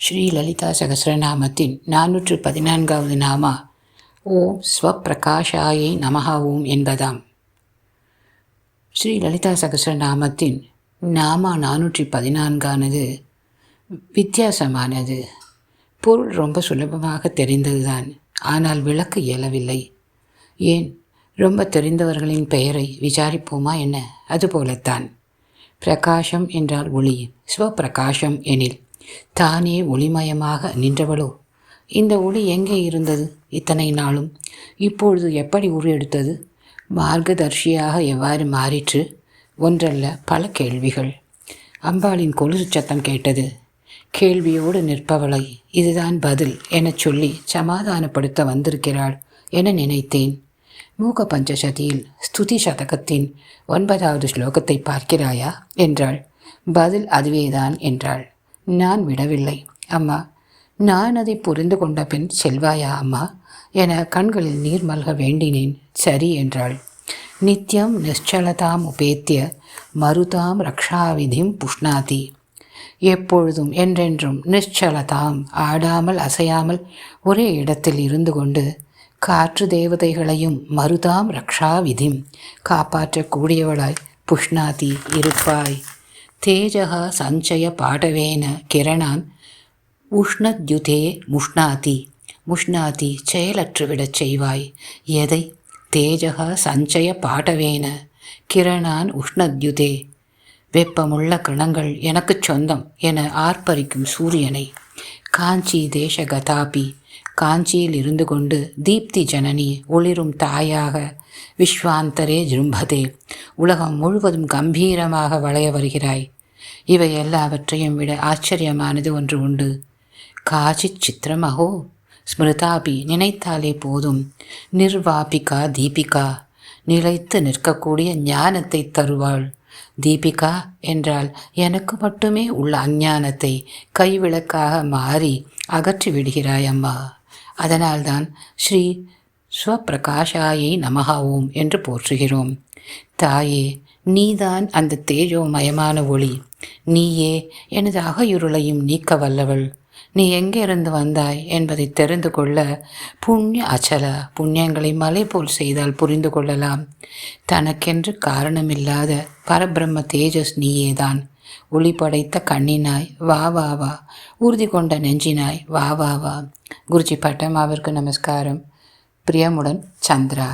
ஸ்ரீ லலிதா சகஸ்ரநாமத்தின் 414வது நாமா ஓம் ஸ்வப்பிரகாஷாயை நமஹ ஓம் என்பதாம். ஸ்ரீ லலிதா சகஸ்ரநாமத்தின் நாமா 414ஆனது வித்தியாசமானது. பொருள் ரொம்ப சுலபமாக தெரிந்ததுதான், ஆனால் விளக்க இயலவில்லை. ஏன், ரொம்ப தெரிந்தவர்களின் பெயரை விசாரிப்போமா என்ன? அதுபோலத்தான். பிரகாஷம் என்றால் ஒளி, ஸ்வப்பிரகாஷம் எனில் தானே ஒளிமயமாக நின்றவளோ. இந்த ஒளி எங்கே இருந்தது இத்தனை நாளும்? இப்பொழுது எப்படி உருவெடுத்தது? மார்க்கதர்ஷியாக எவ்வாறு மாறிற்று? ஒன்றல்ல, பல கேள்விகள். அம்பாளின் கொலுசு சத்தம் கேட்டது. கேள்வியோடு நிற்பவளை இதுதான் பதில் எனச் சொல்லி சமாதானப்படுத்த வந்திருக்கிறாள் என நினைத்தேன். மூக பஞ்சசதியில் ஸ்துதி சதகத்தின் 9வது ஸ்லோகத்தை பார்க்கிறாயா என்றாள். பதில் அதுவேதான் என்றாள். நான் விடவில்லை. அம்மா, நான் அதை புரிந்து கொண்ட பின் செல்வாயா அம்மா என கண்களில் நீர் மல்க வேண்டினேன். சரி என்றாள். நித்யம் நிశ్చலதாம் உபேத்திய மருதாம் ரக்ஷாவிதிம் புஷ்ணாதி. எப்பொழுதும் என்றென்றும் நிశ్చலதாம், ஆடாமல் அசையாமல் ஒரே இடத்தில் இருந்து கொண்டு காற்று தேவதைகளையும் மருதாம் ரக்ஷாவிதிம், காப்பாற்றக்கூடியவளாய் புஷ்ணாதி இருப்பாய். தேஜகா சஞ்சய பாடவேன கிரணான் உஷ்ணத்யுதே முஷ்ணாதி. முஷ்ணாதி செயலற்றுவிடச் செய்வாய். எதை? தேஜகா சஞ்சய பாடவேன கிரணான் உஷ்ணத்யுதே, வெப்பமுள்ள கணங்கள் எனக்குச் சொந்தம் என ஆர்ப்பரிக்கும் சூரியனை. காஞ்சி தேசகதாபி, காஞ்சியில் இருந்து கொண்டு தீப்தி ஜனனி, ஒளிரும் தாயாக விஸ்வாந்தரே ஜிரும்பதே, உலகம் முழுவதும் கம்பீரமாக வளைய வருகிறாய். இவை எல்லாவற்றையும் விட ஆச்சரியமானது ஒன்று உண்டு. காச்சித் சித்திரமஹோ ஸ்மிருதாபி, நினைத்தாலே போதும். நிர்வாபிகா தீபிகா, நிலைத்து நிற்கக்கூடிய ஞானத்தை தருவாள். தீபிகா என்றால் எனக்கு மட்டுமே உள்ள அஞ்ஞானத்தை கைவிளக்காக மாறி அகற்றி விடுகிறாய் அம்மா. அதனால்தான் ஸ்ரீ ஸ்வப்பிரகாஷாயை நமஹ ஓம் என்று போற்றுகிறோம். தாயே, நீதான் அந்த தேஜோமயமான ஒளி. நீயே எனது அகையுருளையும் நீக்க வல்லவள். நீ எங்கிருந்து வந்தாய் என்பதை தெரிந்து கொள்ள புண்ணிய அச்சல, புண்ணியங்களை மலை போல் செய்தால் புரிந்து கொள்ளலாம். தனக்கென்று காரணமில்லாத பரபிரம்ம தேஜஸ் நீயேதான். ஒளி படைத்த கண்ணினாய் வா வா வா, உறுதி கொண்ட நெஞ்சினாய் வா வா வா. குருஜி பட்டமாவிற்கு நமஸ்காரம். பிரியமுடன், சந்திரா.